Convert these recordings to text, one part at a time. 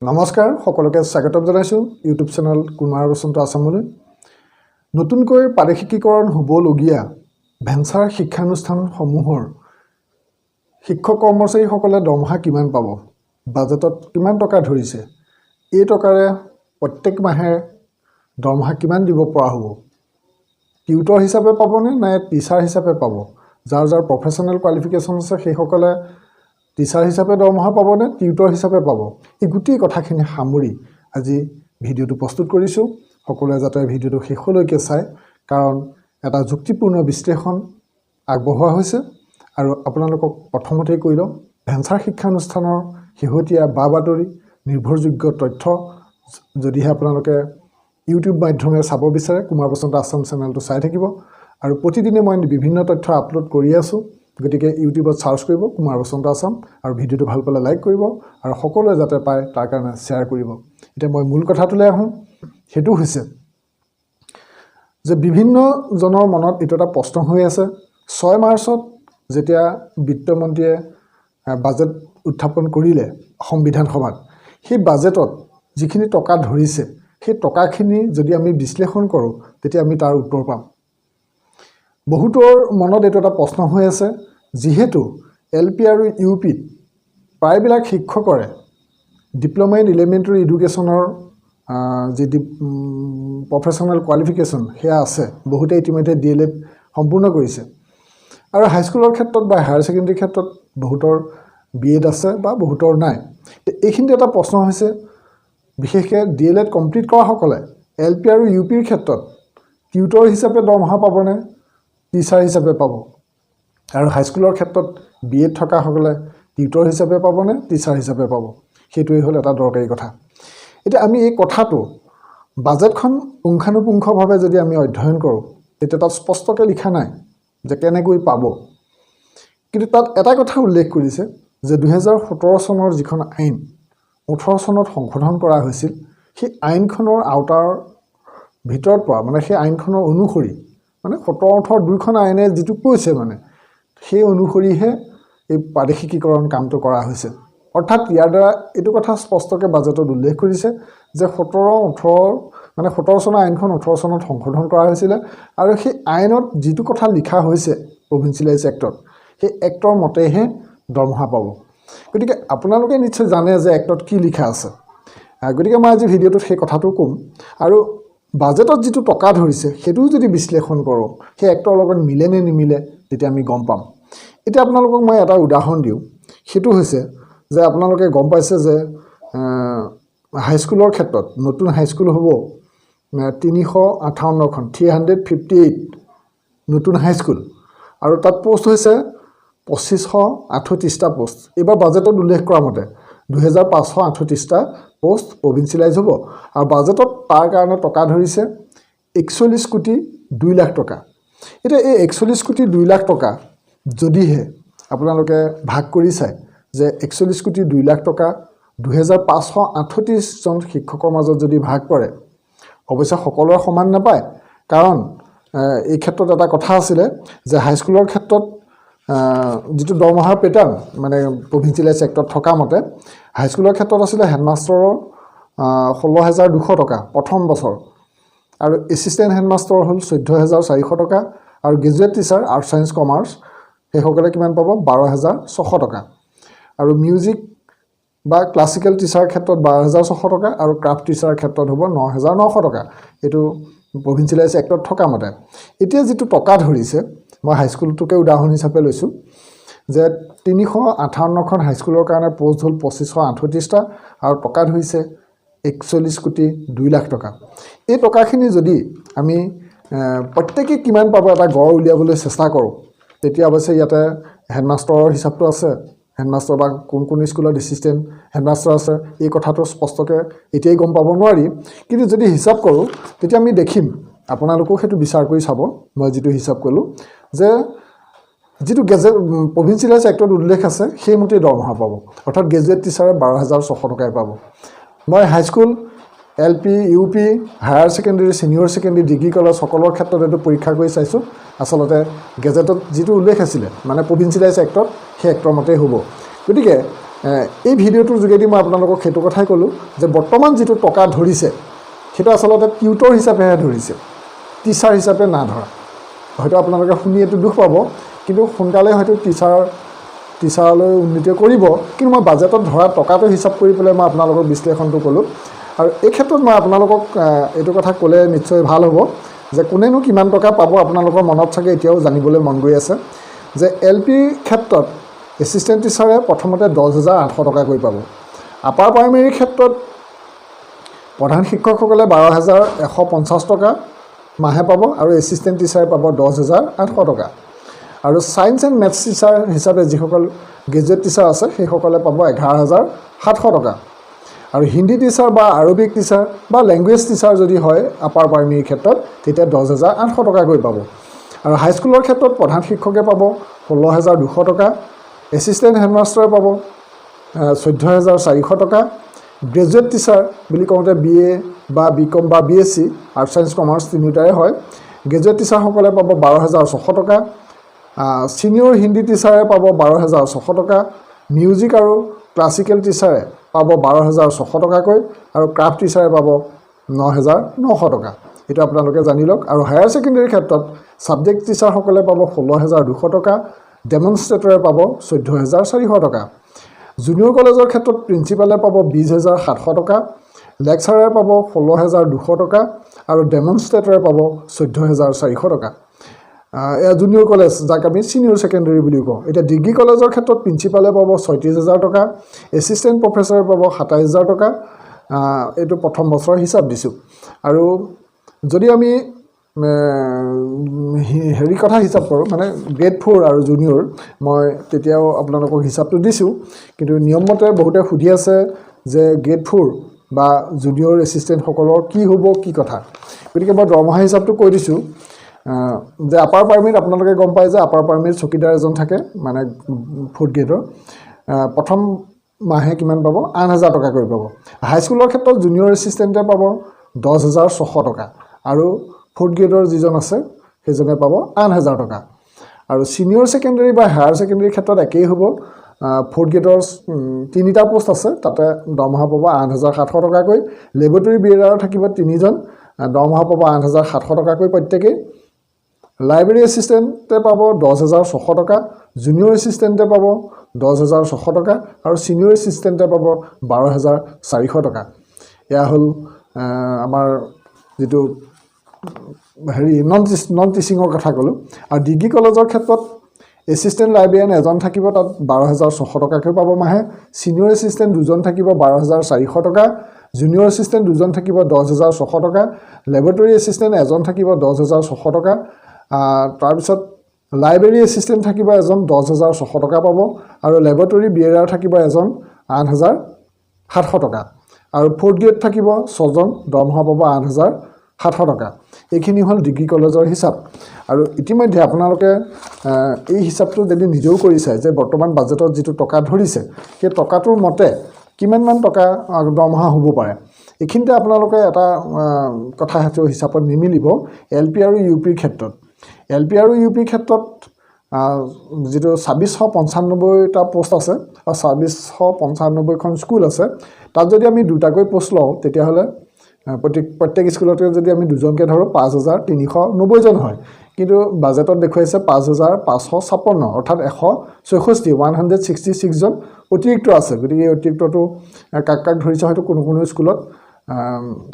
নমস্কাৰ সকলোকে স্বাগতম জনাইছোঁ ইউটিউব চেনেল কুমাৰ বসন্ত আছামলৈ নতুনকৈ পাৰিশিকীকৰণ হ'বলগীয়া ভেঞ্চাৰ শিক্ষানুষ্ঠানসমূহৰ শিক্ষক কৰ্মচাৰীসকলে দৰমহা কিমান পাব বাজেটত কিমান টকা ধৰিছে এই টকাৰে প্ৰত্যেক মাহে দৰমহা কিমান দিব পৰা হ'ব টিউটৰ হিচাপে পাবনে নে টিচাৰ হিচাপে পাব যাৰ যাৰ প্ৰফেশ্যনেল কোৱালিফিকেশ্যন আছে সেইসকলে টিচাৰ হিচাপে দৰমহা পাবনে টিউটৰ হিচাপে পাব এই গোটেই কথাখিনি সামৰি আজি ভিডিঅ'টো প্ৰস্তুত কৰিছোঁ সকলোৱে যাতে ভিডিঅ'টো শেষলৈকে চায় কাৰণ এটা যুক্তিপূৰ্ণ বিশ্লেষণ আগবঢ়োৱা হৈছে আৰু আপোনালোকক প্ৰথমতেই কৈ লওঁ ভেঞ্চাৰ শিক্ষানুষ্ঠানৰ শেহতীয়া বাতৰি নিৰ্ভৰযোগ্য তথ্য যদিহে আপোনালোকে ইউটিউব মাধ্যমেৰে চাব বিচাৰে কুমাৰ বসন্ত আছাম চেনেলটো চাই থাকিব আৰু প্ৰতিদিনে মই বিভিন্ন তথ্য আপলোড কৰি আছোঁ গতিকে ইউটিউবত সাৰ্চ কৰিব কুমাৰ বসন্ত আছাম আৰু ভিডিঅ'টো ভাল পালে লাইক কৰিব আৰু সকলোৱে যাতে পায় তাৰ কাৰণে শ্বেয়াৰ কৰিব এতিয়া মই মূল কথাটোলৈ আহোঁ সেইটো হৈছে যে বিভিন্ন জনৰ মনত এইটো এটা প্ৰশ্ন হৈ আছে 6 মাৰ্চত যেতিয়া বিত্তমন্ত্ৰীয়ে বাজেট উত্থাপন কৰিলে অসম বিধানসভাত সেই বাজেটত যিখিনি টকা ধৰিছে সেই টকাখিনি যদি আমি বিশ্লেষণ কৰোঁ তেতিয়া আমি তাৰ উত্তৰ পাম বহুতৰ মনত এইটো এটা প্ৰশ্ন হৈ আছে যিহেতু এলপি আৰু ইউপিত প্ৰায়বিলাক শিক্ষকৰে ডিপ্ল'মা ইন এলিমেণ্টাৰী এডুকেশ্যনৰ যি প্ৰফেশ্যনেল কোৱালিফিকেশ্যন সেয়া আছে বহুতে ইতিমধ্যে DLED সম্পূৰ্ণ কৰিছে আৰু হাইস্কুলৰ ক্ষেত্ৰত বা হায়াৰ ছেকেণ্ডেৰী ক্ষেত্ৰত বহুতৰ BEd আছে বা বহুতৰ নাই এইখিনিতে এটা প্ৰশ্ন হৈছে বিশেষকৈ DLED কমপ্লিট কৰাসকলে এলপি আৰু ইউপিৰ ক্ষেত্ৰত টিউটৰ হিচাপে দৰমহা পাবনে টিচাৰ হিচাপে পাব আৰু হাইস্কুলৰ ক্ষেত্ৰত BEd থকাসকলে টিউটৰ হিচাপে পাবনে টিচাৰ হিচাপে পাব সেইটোৱেই হ'ল এটা দৰকাৰী কথা এতিয়া আমি এই কথাটো বাজেটখন পুংখানুপুংখভাৱে যদি আমি অধ্যয়ন কৰোঁ তেতিয়া তাত স্পষ্টকৈ লিখা নাই যে কেনেকৈ পাব কিন্তু তাত এটা কথা উল্লেখ কৰিছে যে 2017 চনৰ যিখন আইন 18 চনত সংশোধন কৰা হৈছিল সেই আইনখনৰ আওতাৰ ভিতৰত পৰা মানে সেই আইনখনৰ অনুসৰি মানে 17-18 দুইখন আইনে যিটো কৈছে মানে সেই অনুসৰিহে এই পাৰিশিকীকৰণ কামটো কৰা হৈছে অৰ্থাৎ ইয়াৰ দ্বাৰা এইটো কথা স্পষ্টকৈ বাজেটত উল্লেখ কৰিছে যে 17-18 মানে 17 চনৰ আইনখন 18 চনত সংশোধন কৰা হৈছিলে আৰু সেই আইনত যিটো কথা লিখা হৈছে প্ৰভিঞ্চিয়েলাইজ এক্টত সেই এক্টৰ মতেহে দৰমহা পাব গতিকে আপোনালোকে নিশ্চয় জানে যে এক্টত কি লিখা আছে গতিকে মই আজি ভিডিঅ'টোত সেই কথাটো ক'ম আৰু বাজেটত যিটো টকা ধৰিছে সেইটোও যদি বিশ্লেষণ কৰোঁ সেই এক্টৰ লগত মিলে নে নিমিলে তেতিয়া আমি গম পাম এতিয়া আপোনালোকক মই এটা উদাহৰণ দিওঁ সেইটো হৈছে যে আপোনালোকে গম পাইছে যে হাইস্কুলৰ ক্ষেত্ৰত নতুন হাইস্কুল হ'ব 358খন 358 নতুন হাইস্কুল আৰু তাত পোষ্ট হৈছে 2538টা পোষ্ট এইবাৰ বাজেটত উল্লেখ কৰা মতে 2538টা পোষ্ট প্ৰভিঞ্চিয়েলাইজ হ'ব আৰু বাজেটত তাৰ কাৰণে টকা ধৰিছে 41 কোটি 2 লাখ টকা এতিয়া এই 41 কোটি 2 লাখ টকা যদিহে আপোনালোকে ভাগ কৰি চায় যে 41 কোটি 2 লাখ টকা 2538 জন শিক্ষকৰ মাজত যদি ভাগ কৰে অৱশ্যে সকলোৰে সমান নাপায় কাৰণ এই ক্ষেত্ৰত এটা কথা আছিলে যে হাইস্কুলৰ ক্ষেত্ৰত যিটো দৰমহাৰ পেটাৰ্ণ মানে প্ৰভিঞ্চিয়েলাইজ এক্টত থকা মতে হাইস্কুলৰ ক্ষেত্ৰত আছিলে হেডমাষ্টাৰৰ 16200 টকা প্ৰথম বছৰ আৰু এছিষ্টেণ্ট হেডমাষ্টাৰ হ'ল 14400 টকা আৰু graduate teacher arts science commerce সেইসকলে কিমান পাব 12600 টকা আৰু মিউজিক বা ক্লাছিকেল টিচাৰ ক্ষেত্ৰত 12600 টকা আৰু ক্ৰাফ্ট টিচাৰ ক্ষেত্ৰত হ'ব 9900 টকা এইটো প্ৰভিঞ্চিয়েলাইজ এক্টত থকা মতে এতিয়া যিটো টকা ধৰিছে মই হাইস্কুলটোকে উদাহৰণ হিচাপে লৈছোঁ যে 358খন হাইস্কুলৰ কাৰণে পোষ্ট হ'ল 2538টা আৰু টকা ধৰিছে 41 কোটি 2 লাখ টকা এই টকাখিনি যদি আমি প্ৰত্যেকে কিমান পাব এটা গড় উলিয়াবলৈ চেষ্টা কৰোঁ তেতিয়া অৱশ্যে ইয়াতে হেডমাষ্টাৰৰ হিচাপটো আছে হেডমাষ্টাৰ বা কোন স্কুলত এছিষ্টেণ্ট হেডমাষ্টাৰ আছে এই কথাটো স্পষ্টকৈ এতিয়াই গম পাব নোৱাৰি কিন্তু যদি হিচাপ কৰোঁ তেতিয়া আমি দেখিম আপোনালোকেও সেইটো বিচাৰ কৰি চাব মই যিটো হিচাপ ক'লোঁ যে যিটো গেজেট প্ৰভিঞ্চিয়েলাইজ এক্টত উল্লেখ আছে সেইমতে দৰমহা পাব অৰ্থাৎ গ্ৰেজুৱেট টিচাৰে 12600 টকাই পাব মই high school LP UP higher secondary senior secondary degree college সকলোৰ ক্ষেত্ৰত এইটো পৰীক্ষা কৰি চাইছোঁ আচলতে গেজেটত যিটো উল্লেখ আছিলে মানে প্ৰভিঞ্চিয়েলাইজ এক্টত সেই এক্টৰ মতেই হ'ব গতিকে এই ভিডিঅ'টোৰ যোগেদি মই আপোনালোকক সেইটো কথাই ক'লোঁ যে বৰ্তমান যিটো টকা ধৰিছে সেইটো আচলতে টিউটৰ হিচাপেহে ধৰিছে, টিচাৰ হিচাপে না ধৰা। হয়তো আপোনালোকে শুনি এইটো দুখ পাব, কিন্তু সোনকালে হয়তো টিচাৰলৈ উন্নীত কৰিব। কিন্তু মই বাজেটত ধৰা টকাটো হিচাপ কৰি পেলাই মই আপোনালোকক বিশ্লেষণটো ক'লোঁ। আৰু এই ক্ষেত্ৰত মই আপোনালোকক এইটো কথা ক'লে নিশ্চয় ভাল হ'ব যে কোনেনো কিমান টকা পাব আপোনালোকৰ মনত চাগে এতিয়াও জানিবলৈ মন গৈ আছে যে LP ক্ষেত্ৰত এছিষ্টেণ্ট টিচাৰে প্ৰথমতে 10,800 টকাকৈ পাব। আপাৰ প্ৰাইমেৰীৰ ক্ষেত্ৰত প্ৰধান শিক্ষকসকলে 12,150 টকা মাহে পাব আৰু এছিষ্টেণ্ট টিচাৰে পাব 10,800 টকা। আৰু ছায়েন্স এণ্ড মেথছ টিচাৰ হিচাপে যিসকল গ্ৰেজুৱেট টিচাৰ আছে সেইসকলে পাব 11,700 টকা। আৰু হিন্দী টিচাৰ বা আৰবিক টিচাৰ বা লেংগুৱেজ টিচাৰ যদি হয় আপাৰ প্ৰাইমেৰীৰ ক্ষেত্ৰত তেতিয়া 10,800 টকাকৈ পাব। আৰু হাইস্কুলৰ ক্ষেত্ৰত প্ৰধান শিক্ষকে পাব 16,200 টকা, এছিষ্টেণ্ট হেডমাষ্টাৰে পাব 14,400 টকা। গ্ৰেজুৱেট টিচাৰ বুলি কওঁতে BA বা BCom বা BSc আৰ্টছ ছায়েন্স কমাৰ্চ তিনিওটাৰে হয়, গ্ৰেজুৱেট টিচাৰসকলে পাব 12,600 টকা। ছিনিয়ৰ হিন্দী টিচাৰে পাব 12,600 টকা, মিউজিক আৰু ক্লাছিকেল টিচাৰে পাব 12,600 টকাকৈ, আৰু ক্ৰাফ্ট টিচাৰে পাব 9,900 টকা। এইটো আপোনালোকে জানি লওক। আৰু হায়াৰ ছেকেণ্ডেৰীৰ ক্ষেত্ৰত ছাবজেক্ট টিচাৰসকলে পাব 16,200 টকা, ডেমনষ্ট্ৰেটৰে পাব 14,400 টকা। জুনিয়ৰ কলেজৰ ক্ষেত্ৰত প্ৰিন্সিপালে পাব 20,700 টকা, লেকচাৰাৰে পাব 16,200 টকা আৰু ডেমনষ্ট্ৰেটৰে পাব 14,400 টকা। এয়া জুনিয়ৰ কলেজ, যাক আমি ছিনিয়ৰ ছেকেণ্ডেৰী বুলি কওঁ। এতিয়া ডিগ্ৰী কলেজৰ ক্ষেত্ৰত প্ৰিন্সিপালে পাব 36,000 টকা, এছিষ্টেণ্ট প্ৰফেচৰে পাব 27,000 টকা। এইটো প্ৰথম বছৰৰ হিচাপ দিছোঁ। আৰু যদি আমি হেৰি কথা হিচাপ কৰোঁ মানে গ্ৰেড 4 আৰু জুনিয়ৰ, মই তেতিয়াও আপোনালোকক হিচাপটো দিছোঁ, কিন্তু নিয়মমতে বহুতে সুধি আছে যে গ্ৰেড 4 বা জুনিয়ৰ এছিষ্টেণ্টসকলৰ কি হ'ব, কি কথা। গতিকে মই দৰমহা হিচাপটো কৈ দিছোঁ যে আপাৰ প্ৰাইমেৰীত আপোনালোকে গম পায় যে আপাৰ প্ৰাইমেৰীত চকীদাৰ এজন থাকে, মানে 4th গ্ৰেডৰ। প্ৰথম মাহে কিমান পাব? 8,000 টকাকৈ পাব। হাইস্কুলৰ ক্ষেত্ৰত জুনিয়ৰ এছিষ্টেণ্টে পাব 10,600 টকা আৰু 4th গ্ৰেডৰ যিজন আছে সেইজনে পাব 8,000 টকা। আৰু ছিনিয়ৰ ছেকেণ্ডেৰী বা হায়াৰ ছেকেণ্ডেৰীৰ ক্ষেত্ৰত একেই হ'ব। 4th গ্ৰেডৰ 3টা পোষ্ট আছে, তাতে দৰমহা পাব 8,700 টকাকৈ। লেবৰেটৰী বিয়েৰাৰ থাকিব 3জন, দৰমহা পাব 8,700 টকাকৈ প্ৰত্যেকেই। লাইব্ৰেৰী এছিষ্টেণ্টে পাব 10,600 টকা, জুনিয়ৰ এছিষ্টেণ্টে পাব 10,600 টকা আৰু ছিনিয়ৰ এছিষ্টেণ্টে পাব 12,400 টকা। এয়া হ'ল আমাৰ যিটো নন টিচিঙৰ কথা ক'লোঁ। আৰু ডিগ্ৰী কলেজৰ ক্ষেত্ৰত এছিষ্টেণ্ট লাইব্ৰেৰিয়ান এজন থাকিব, তাত 12,600 টকাকৈ পাব মাহে। ছিনিয়ৰ এছিষ্টেণ্ট 2জন থাকিব, 12,400 টকা। জুনিয়ৰ এছিষ্টেণ্ট 2জন থাকিব, 10,600 টকা। লেবৰেটৰী এছিষ্টেণ্ট এজন থাকিব, 10,600 টকা। তাৰপিছত লাইব্ৰেৰী এছিষ্টেণ্ট থাকিব এজন, 10,600 টকা পাব। আৰু লেবৰেটৰী বিয়েৰাৰ থাকিব এজন, 8,700 টকা। আৰু 4th গ্ৰেড থাকিব 6জন, দৰমহা পাব 8,700 টকা। এইখিনি হ'ল ডিগ্ৰী কলেজৰ হিচাপ। আৰু ইতিমধ্যে আপোনালোকে এই হিচাপটো যদি নিজেও কৰি চায় যে বৰ্তমান বাজেটত যিটো টকা ধৰিছে সেই টকাটোৰ মতে কিমানমান টকা দৰমহা হ'ব পাৰে। এইখিনিতে আপোনালোকে এটা কথা সেইটো হিচাপত নিমিলিব LP আৰু UPৰ ক্ষেত্ৰত। LP আৰু UPৰ ক্ষেত্ৰত যিটো 2,695টা পোষ্ট আছে আৰু 2,695খন স্কুল আছে, তাত যদি আমি 2টাকৈ পোষ্ট লওঁ তেতিয়াহ'লে প্ৰত্যেক স্কুলতে যদি আমি 2জনকৈ ধৰোঁ 5,390জন হয়। কিন্তু বাজেটত দেখুৱাইছে 5,556, অৰ্থাৎ 166জন অতিৰিক্ত আছে। গতিকে এই অতিৰিক্তটো কাক কাক ধৰিছে হয়তো কোনো স্কুলত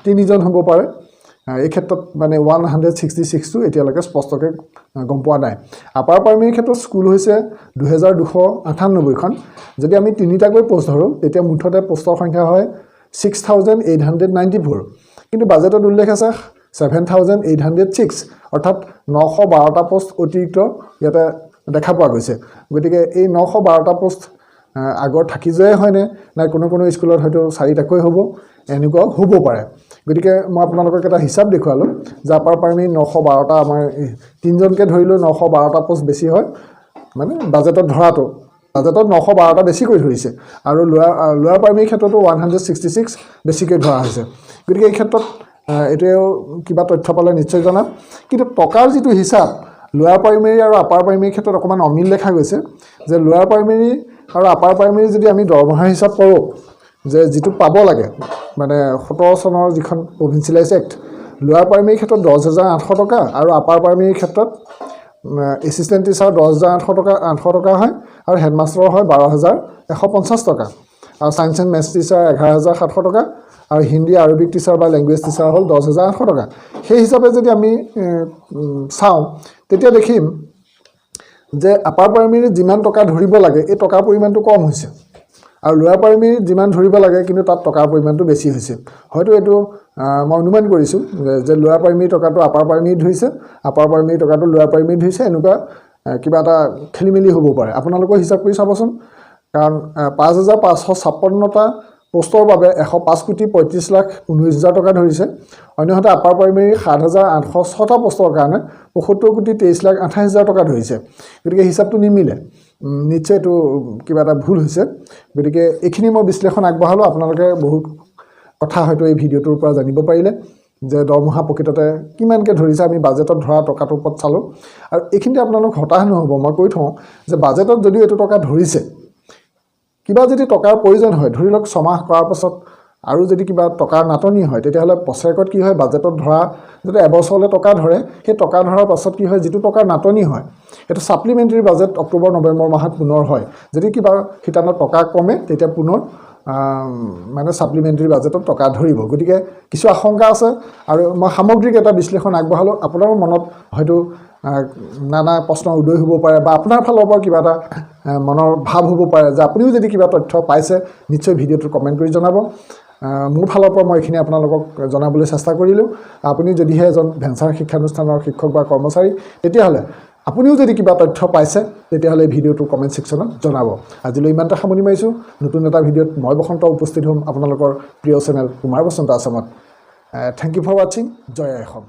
3জন হ'ব পাৰে। এই ক্ষেত্ৰত মানে 166টো এতিয়ালৈকে স্পষ্টকৈ গম পোৱা নাই। আপাৰ প্ৰাইমেৰীৰ ক্ষেত্ৰত স্কুল হৈছে 2,298খন। যদি আমি 3টাকৈ পোষ্ট ধৰোঁ তেতিয়া মুঠতে পোষ্টৰ সংখ্যা হয় 6,894। কিন্তু বাজেটত উল্লেখ আছে 7,806, অৰ্থাৎ 912টা পোষ্ট অতিৰিক্ত ইয়াতে দেখা পোৱা গৈছে। গতিকে এই 912টা পোষ্ট আগৰ থাকি যোৱাই হয়নে, নাই কোনো স্কুলত হয়তো 4টাকৈ হ'ব, এনেকুৱাও হ'ব পাৰে। গতিকে মই আপোনালোকক এটা হিচাপ দেখুৱালোঁ যে আপাৰ প্ৰাইমেৰী 912টা, আমাৰ 3জনকৈ ধৰিলেও 912টা পোষ্ট বেছি হয়, মানে বাজেটত ধৰাটো। বাজেটত 912টা বেছিকৈ ধৰিছে আৰু লোৱাৰ প্ৰাইমেৰীৰ ক্ষেত্ৰতো 166 বেছিকৈ ধৰা হৈছে। গতিকে এই ক্ষেত্ৰত এইটোৱেও কিবা তথ্য পালে নিশ্চয় জনাম। কিন্তু টকাৰ যিটো হিচাপ লোৱাৰ প্ৰাইমেৰী আৰু আপাৰ প্ৰাইমেৰীৰ ক্ষেত্ৰত অকণমান অমিল দেখা গৈছে যে লোৱাৰ প্ৰাইমেৰী আৰু আপাৰ প্ৰাইমেৰী যদি আমি দৰমহা হিচাপ কৰোঁ যে যিটো পাব লাগে মানে 17 চনৰ যিখন প্ৰভিঞ্চিয়েলাইজ এক্ট লোৱাৰ প্ৰাইমেৰীৰ ক্ষেত্ৰত 10,800 টকা আৰু আপাৰ প্ৰাইমেৰীৰ ক্ষেত্ৰত এছিষ্টেণ্ট টিচাৰ 10,800 টকা 800 টকা হয় আৰু হেডমাষ্টাৰৰ হয় 12,150 টকা আৰু ছায়েন্স এণ্ড মেথছ টিচাৰ 11,700 টকা আৰু হিন্দী আৰবিক টিচাৰ বা লেংগুৱেজ টিচাৰ হ'ল 10,800 টকা সেই হিচাপে যদি আমি চাওঁ তেতিয়া দেখিম যে আপাৰ প্ৰাইমেৰীত যিমান টকা ধৰিব লাগে এই টকাৰ পৰিমাণটো কম হৈছে আৰু লোৱাৰ প্ৰাইমেৰীত যিমান ধৰিব লাগে কিন্তু তাত টকাৰ পৰিমাণটো বেছি হৈছে হয়তো এইটো মই অনুমান কৰিছোঁ যে লোৱাৰ প্ৰাইমেৰী টকাটো আপাৰ প্ৰাইমেৰীত ধৰিছে আপাৰ প্ৰাইমেৰী টকাটো লোৱাৰ প্ৰাইমেৰীত ধৰিছে এনেকুৱা কিবা এটা খেলিমেলি হ'ব পাৰে আপোনালোকৰ হিচাপ কৰি চাবচোন কাৰণ 5,556টা পোষ্টৰ বাবে 105,35,19,000 টকা ধৰিছে অন্যহাতে আপাৰ প্ৰাইমেৰীৰ 7,806টা পোষ্টৰ কাৰণে 75,23,28,000 টকা ধৰিছে গতিকে হিচাপটো নিমিলে নিশ্চয় এইটো কিবা এটা ভুল হৈছে গতিকে এইখিনি মই বিশ্লেষণ আগবঢ়ালোঁ আপোনালোকে বহুত কথা হয়তো এই ভিডিঅ'টোৰ পৰা জানিব পাৰিলে যে দৰমহা প্ৰকৃততে কিমানকৈ ধৰিছে আমি বাজেটত ধৰা টকাটোৰ ওপৰত চালোঁ আৰু এইখিনিতে আপোনালোক হতাশ নহ'ব মই কৈ থওঁ যে বাজেটত যদিও এইটো টকা ধৰিছে কিবা যদি টকাৰ প্ৰয়োজন হয় ধৰি লওক ছমাহ কৰাৰ পাছত আৰু যদি কিবা টকাৰ নাটনি হয় তেতিয়াহ'লে বছৰেকত কি হয় বাজেটত ধৰা যদি এবছৰলৈ টকা ধৰে সেই টকা ধৰাৰ পাছত কি হয় যিটো টকাৰ নাটনি হয় এইটো ছাপ্লিমেণ্টাৰী বাজেট অক্টোবৰ নৱেম্বৰ মাহত পুনৰ হয় যদি কিবা শিতানত টকা কমে তেতিয়া পুনৰ মানে ছাপ্লিমেণ্টাৰী বাজেটত টকা ধৰিব গতিকে কিছু আশংকা আছে আৰু মই সামগ্ৰিক এটা বিশ্লেষণ আগবঢ়ালোঁ আপোনাৰো মনত হয়তো নানা প্ৰশ্ন উদয় হ'ব পাৰে বা আপোনাৰ ফালৰ পৰা কিবা এটা মনৰ ভাৱ হ'ব পাৰে যে আপুনিও যদি কিবা তথ্য পাইছে নিশ্চয় ভিডিঅ'টো কমেণ্ট কৰি জনাব মোৰ ফালৰ পৰা মই এইখিনি আপোনালোকক জনাবলৈ চেষ্টা কৰিলোঁ আপুনি যদিহে এজন ভেঞ্চাৰ শিক্ষানুষ্ঠানৰ শিক্ষক বা কৰ্মচাৰী তেতিয়াহ'লে আপুনিও যদি কিবা তথ্য পাইছে তেতিয়াহ'লে ভিডিঅ'টো কমেণ্ট ছেকশ্যনত জনাব আজিলৈ ইমানটা সামৰণি মাৰিছোঁ নতুন এটা ভিডিঅ'ত মই বসন্ত উপস্থিত হ'ম আপোনালোকৰ প্ৰিয় চেনেল কুমাৰ বসন্ত আছামত থেংক ইউ ফৰ ৱাচিং জয় অসম